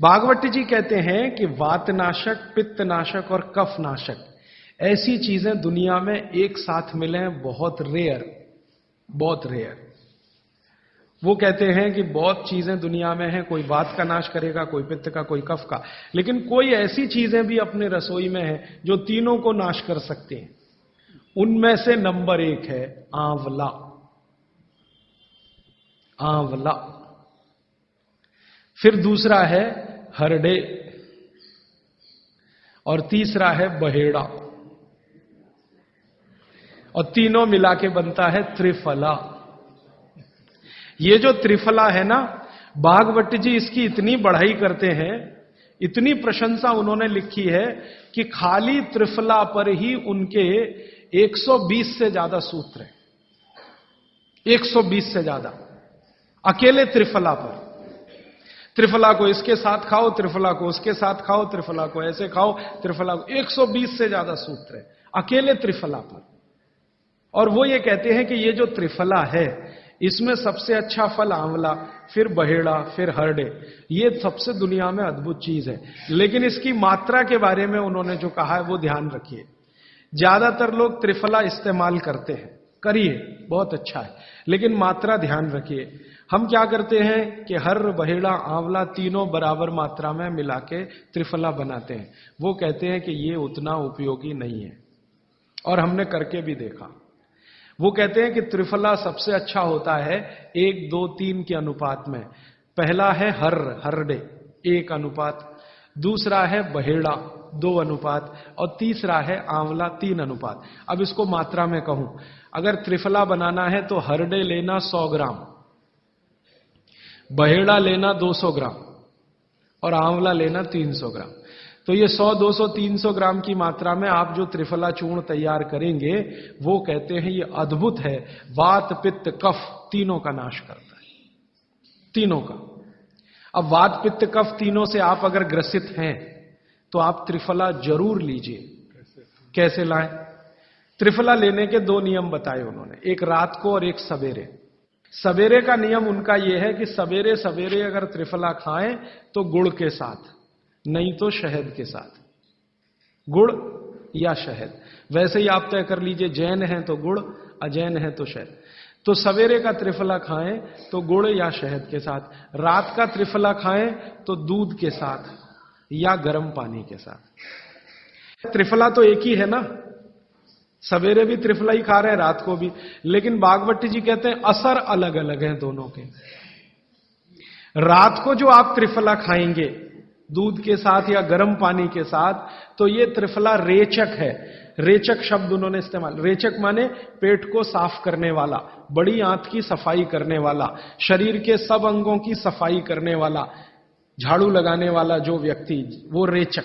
भागवत जी कहते हैं कि वातनाशक, पित्तनाशक और कफनाशक ऐसी चीजें दुनिया में एक साथ मिले बहुत रेयर, बहुत रेयर। वो कहते हैं कि बहुत चीजें दुनिया में हैं, कोई वात का नाश करेगा, कोई पित्त का, कोई कफ का, लेकिन कोई ऐसी चीजें भी अपने रसोई में हैं जो तीनों को नाश कर सकते हैं। उनमें से नंबर 1 है आंवला। आंवला। फिर दूसरा है हरडे और तीसरा है बहेड़ा और तीनों मिला के बनता है त्रिफला। ये जो त्रिफला है ना, भागवत जी इसकी इतनी बढ़ाई करते हैं, इतनी प्रशंसा उन्होंने लिखी है कि खाली त्रिफला पर ही उनके 120 से ज्यादा सूत्र हैं। 120 से ज्यादा अकेले त्रिफला पर। त्रिफला को इसके साथ खाओ, त्रिफला को उसके साथ खाओ, त्रिफला को ऐसे खाओ, त्रिफला को 120 से ज्यादा सूत्र है अकेले त्रिफला पर। और वो ये कहते हैं कि ये जो त्रिफला है इसमें सबसे अच्छा फल आंवला, फिर बहेड़ा, फिर हरडे। ये सबसे दुनिया में अद्भुत चीज है। लेकिन इसकी मात्रा के बारे में उन्होंने जो कहा है वो ध्यान रखिए। ज्यादातर लोग त्रिफला इस्तेमाल करते हैं, करिए, बहुत अच्छा है, लेकिन मात्रा ध्यान रखिए। हम क्या करते हैं कि हर, बहेड़ा, आंवला तीनों बराबर मात्रा में मिला के त्रिफला बनाते हैं। वो कहते हैं कि ये उतना उपयोगी नहीं है, और हमने करके भी देखा। वो कहते हैं कि त्रिफला सबसे अच्छा होता है 1, 2, 3 के अनुपात में। पहला है हरडे 1 अनुपात, दूसरा है बहेड़ा 2 अनुपात, और तीसरा है आंवला 3 अनुपात। अब इसको मात्रा में कहूं, अगर त्रिफला बनाना है तो हरडे लेना 100 ग्राम, बहेड़ा लेना 200 ग्राम और आंवला लेना 300 ग्राम। तो ये 100, 200, 300 ग्राम की मात्रा में आप जो त्रिफला चूर्ण तैयार करेंगे, वो कहते हैं ये अद्भुत है, वात, पित्त, कफ तीनों का नाश करता है, तीनों का। अब वात, पित्त, कफ तीनों से आप अगर ग्रसित हैं तो आप त्रिफला जरूर लीजिए। कैसे लाएं? त्रिफला लेने के 2 नियम बताए उन्होंने, एक रात को और एक सवेरे। सवेरे का नियम उनका यह है कि सवेरे सवेरे अगर त्रिफला खाएं तो गुड़ के साथ, नहीं तो शहद के साथ। गुड़ या शहद, वैसे ही आप तय कर लीजिए, जैन है तो गुड़, अजैन है तो शहद। तो सवेरे का त्रिफला खाएं तो गुड़ या शहद के साथ, रात का त्रिफला खाएं तो दूध के साथ या गर्म पानी के साथ। त्रिफला तो एक ही है ना, सवेरे भी त्रिफला ही खा रहे हैं, रात को भी। लेकिन भागवत जी कहते हैं असर अलग अलग हैं दोनों के। रात को जो आप त्रिफला खाएंगे दूध के साथ या गर्म पानी के साथ, तो ये त्रिफला रेचक है। रेचक शब्द उन्होंने इस्तेमाल, रेचक माने पेट को साफ करने वाला, बड़ी आंत की सफाई करने वाला, शरीर के सब अंगों की सफाई करने वाला, झाड़ू लगाने वाला जो व्यक्ति, वो रेचक।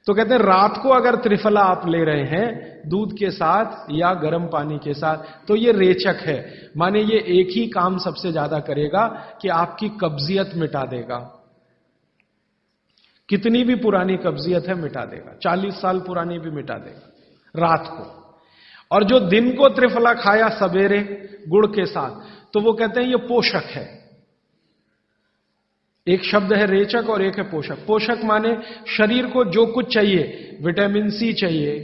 तो कहते हैं रात को अगर त्रिफला आप ले रहे हैं दूध के साथ या गर्म पानी के साथ, तो ये रेचक है, माने ये एक ही काम सबसे ज्यादा करेगा कि आपकी कब्जियत मिटा देगा। कितनी भी पुरानी कब्जियत है मिटा देगा, 40 साल पुरानी भी मिटा देगा रात को। और जो दिन को त्रिफला खाया सवेरे गुड़ के साथ, तो वो कहते हैं ये पोषक है। एक शब्द है रेचक और एक है पोषक। पोषक माने शरीर को जो कुछ चाहिए, विटामिन सी चाहिए,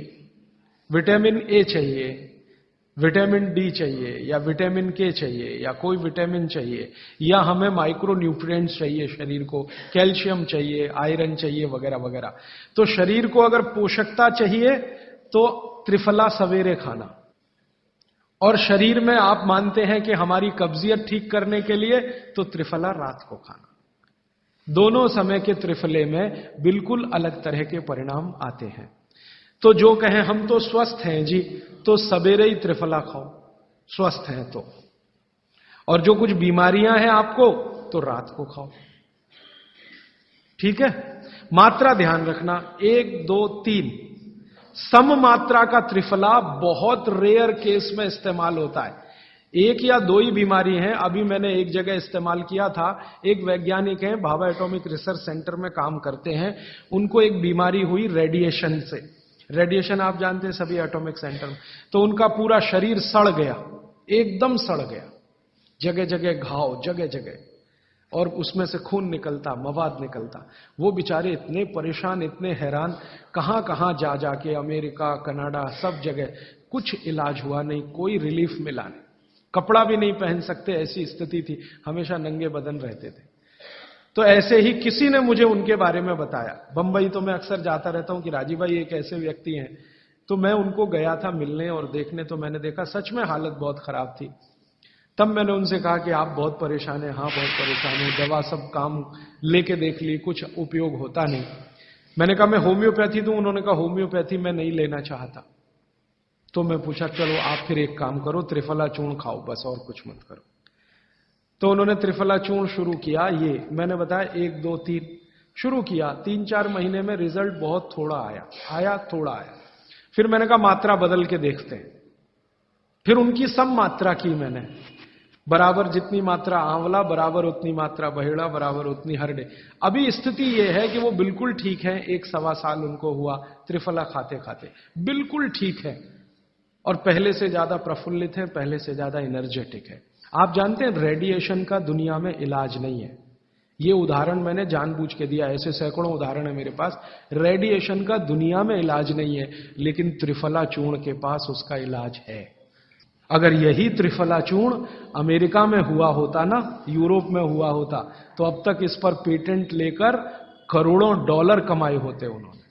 विटामिन ए चाहिए, विटामिन डी चाहिए, या विटामिन के चाहिए, या कोई विटामिन चाहिए, या हमें माइक्रो न्यूट्रिएंट्स चाहिए शरीर को, कैल्शियम चाहिए, आयरन चाहिए, वगैरह वगैरह। तो शरीर को अगर पोषकता चाहिए तो त्रिफला सवेरे खाना, और शरीर में आप मानते हैं कि हमारी कब्जियत ठीक करने के लिए तो त्रिफला रात को खाना। दोनों समय के त्रिफले में बिल्कुल अलग तरह के परिणाम आते हैं। तो जो कहें हम तो स्वस्थ हैं जी, तो सवेरे ही त्रिफला खाओ, स्वस्थ हैं तो। और जो कुछ बीमारियां हैं आपको, तो रात को खाओ। ठीक है? मात्रा ध्यान रखना, 1, 2, 3 सम मात्रा का त्रिफला बहुत रेयर केस में इस्तेमाल होता है। 1 या 2 ही बीमारी हैं। अभी मैंने एक जगह इस्तेमाल किया था, एक वैज्ञानिक हैं, भाभा एटॉमिक रिसर्च सेंटर में काम करते हैं, उनको एक बीमारी हुई रेडिएशन से। रेडिएशन आप जानते हैं सभी एटॉमिक सेंटर में। तो उनका पूरा शरीर सड़ गया, एकदम सड़ गया, जगह जगह घाव, जगह जगह, और उसमें से खून निकलता, मवाद निकलता। वो बेचारे इतने परेशान, इतने हैरान, कहां कहां जा जाके, अमेरिका, कनाडा, सब जगह कुछ इलाज हुआ नहीं, कोई रिलीफ मिला नहीं। कपड़ा भी नहीं पहन सकते, ऐसी स्थिति थी, हमेशा नंगे बदन रहते थे। तो ऐसे ही किसी ने मुझे उनके बारे में बताया। बंबई तो मैं अक्सर जाता रहता हूं कि राजीव भाई एक ऐसे व्यक्ति हैं। तो मैं उनको गया था मिलने और देखने, तो मैंने देखा सच में हालत बहुत खराब थी। तब मैंने उनसे कहा कि आप बहुत परेशान हैं। हाँ बहुत परेशान हूं, दवा सब काम लेके देख ली, कुछ उपयोग होता नहीं। मैंने कहा मैं होम्योपैथी दूं? उन्होंने कहा होम्योपैथी मैं नहीं लेना चाहता। तो मैं पूछा चलो आप फिर एक काम करो, त्रिफला चूर्ण खाओ बस, और कुछ मत करो। तो उन्होंने त्रिफला चूर्ण शुरू किया। ये मैंने बताया 1 2 3 शुरू किया। 3-4 महीने में रिजल्ट बहुत थोड़ा आया, थोड़ा आया। फिर मैंने कहा मात्रा बदल के देखते हैं। फिर उनकी सब मात्रा की मैंने, बराबर जितनी मात्रा आंवला, बराबर उतनी मात्रा बहेड़ा, बराबर उतनी हरडे। अभी स्थिति यह है कि वो बिल्कुल ठीक है। 1-1.25 साल उनको हुआ त्रिफला खाते खाते, बिल्कुल ठीक है, और पहले से ज्यादा प्रफुल्लित है, पहले से ज्यादा एनर्जेटिक है। आप जानते हैं रेडिएशन का दुनिया में इलाज नहीं है। ये उदाहरण मैंने जानबूझ के दिया, ऐसे सैकड़ों उदाहरण है मेरे पास। रेडिएशन का दुनिया में इलाज नहीं है, लेकिन त्रिफला चूर्ण के पास उसका इलाज है। अगर यही त्रिफला चूर्ण अमेरिका में हुआ होता ना, यूरोप में हुआ होता, तो अब तक इस पर पेटेंट लेकर करोड़ों डॉलर कमाए होते उन्होंने।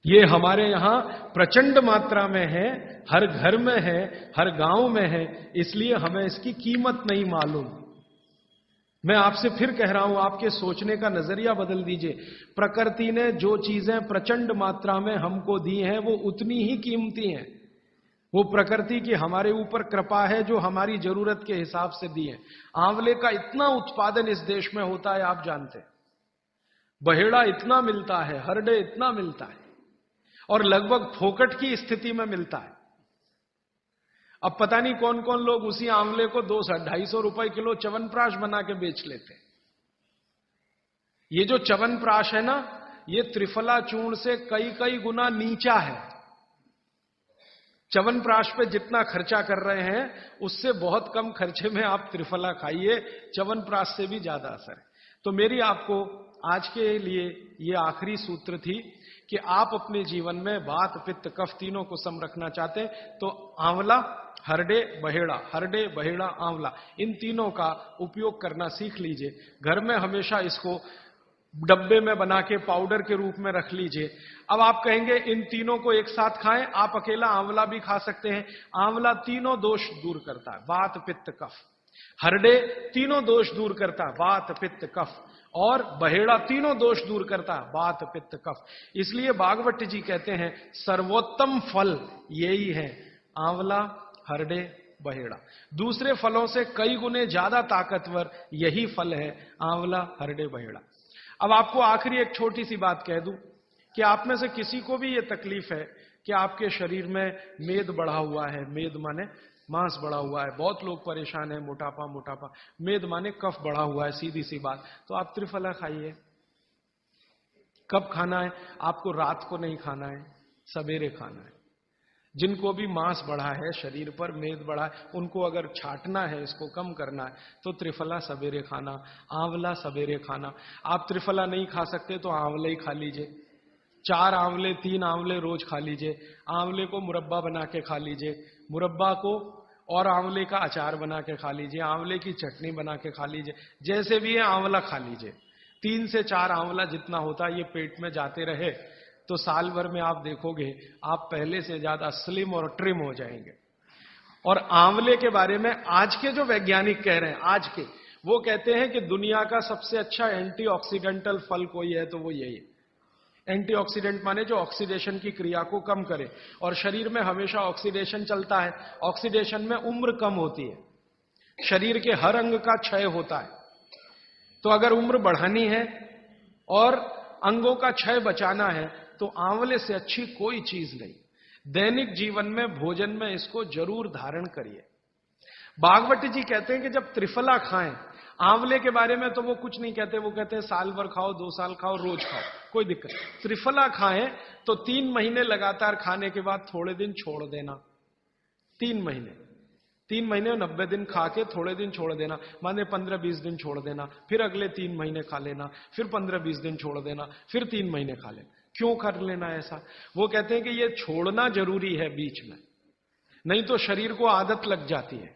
ये हमारे यहां प्रचंड मात्रा में है, हर घर में है, हर गांव में है, इसलिए हमें इसकी कीमत नहीं मालूम। मैं आपसे फिर कह रहा हूं, आपके सोचने का नजरिया बदल दीजिए। प्रकृति ने जो चीजें प्रचंड मात्रा में हमको दी हैं, वो उतनी ही कीमती हैं। वो प्रकृति की हमारे ऊपर कृपा है, जो हमारी जरूरत के हिसाब से दी है। आंवले का इतना उत्पादन इस देश में होता है, आप जानते हैं। बहेड़ा इतना मिलता है, हरडे इतना मिलता है, और लगभग फोकट की स्थिति में मिलता है। अब पता नहीं कौन कौन लोग उसी आंवले को 200-250 रुपए किलो च्यवनप्राश बना के बेच लेते हैं। ये जो च्यवनप्राश है ना, ये त्रिफला चूर्ण से कई कई गुना नीचा है। च्यवनप्राश पे जितना खर्चा कर रहे हैं, उससे बहुत कम खर्चे में आप त्रिफला खाइए, च्यवनप्राश से भी ज्यादा असर है। तो मेरी आपको आज के लिए ये आखिरी सूत्र थी कि आप अपने जीवन में वात, पित्त, कफ तीनों को सम रखना चाहते हैं, तो आंवला, हरडे, बहेड़ा, हरडे, बहेड़ा, आंवला, इन तीनों का उपयोग करना सीख लीजिए। घर में हमेशा इसको डब्बे में बना के पाउडर के रूप में रख लीजिए। अब आप कहेंगे इन तीनों को एक साथ खाएं, आप अकेला आंवला भी खा सकते हैं। आंवला तीनों दोष दूर करता है, वात, पित्त, कफ। हरडे तीनों दोष दूर करता है, वात, पित्त, कफ। और बहेड़ा तीनों दोष दूर करता है, वात, पित्त, कफ। इसलिए भागवत जी कहते हैं सर्वोत्तम फल यही है, आंवला, हरडे, बहेड़ा। दूसरे फलों से कई गुने ज्यादा ताकतवर यही फल है, आंवला, हरडे, बहेड़ा। अब आपको आखिरी एक छोटी सी बात कह दूं कि आप में से किसी को भी यह तकलीफ है कि आपके शरीर में मेद बढ़ा हुआ है, मेद माने मांस बढ़ा हुआ है, बहुत लोग परेशान हैं, मोटापा, मोटापा, मेद माने कफ बढ़ा हुआ है, सीधी सी बात। तो आप त्रिफला खाइए। कब खाना है? आपको रात को नहीं खाना है, सवेरे खाना है। जिनको भी मांस बढ़ा है, शरीर पर मेद बढ़ा है, उनको अगर छाटना है, इसको कम करना है, तो त्रिफला सवेरे खाना, आंवला सवेरे खाना। आप त्रिफला नहीं खा सकते तो आंवले ही खा लीजिए। 4 आंवले, 3 आंवले रोज खा लीजिए। आंवले को मुरब्बा बना के खा लीजिए, मुरब्बा को और आंवले का अचार बना के खा लीजिए, आंवले की चटनी बना के खा लीजिए, जैसे भी है आंवला खा लीजिए। 3 से 4 आंवला जितना होता है, ये पेट में जाते रहे तो साल भर में आप देखोगे आप पहले से ज्यादा स्लिम और ट्रिम हो जाएंगे। और आंवले के बारे में आज के जो वैज्ञानिक कह रहे हैं, आज के, वो कहते हैं कि दुनिया का सबसे अच्छा एंटीऑक्सीडेंटल फल कोई है तो वो यही है। एंटीऑक्सीडेंट माने जो ऑक्सीडेशन की क्रिया को कम करे, और शरीर में हमेशा ऑक्सीडेशन चलता है। ऑक्सीडेशन में उम्र कम होती है, शरीर के हर अंग का क्षय होता है। तो अगर उम्र बढ़ानी है और अंगों का क्षय बचाना है, तो आंवले से अच्छी कोई चीज नहीं। दैनिक जीवन में, भोजन में इसको जरूर धारण करिए। भागवत जी कहते हैं कि जब त्रिफला खाएं, आंवले के बारे में तो वो कुछ नहीं कहते, वो कहते हैं साल भर खाओ, 2 साल खाओ, रोज खाओ, कोई दिक्कत। त्रिफला खाएं तो 3 महीने लगातार खाने के बाद थोड़े दिन छोड़ देना, 3 महीने। 3 महीने 90 दिन खा के थोड़े दिन छोड़ देना, माने 15-20 दिन छोड़ देना, फिर अगले 3 महीने खा लेना, फिर 15-20 दिन छोड़ देना, फिर 3 महीने खा लेना। क्यों कर लेना ऐसा? वो कहते हैं कि ये छोड़ना जरूरी है बीच में, नहीं तो शरीर को आदत लग जाती है।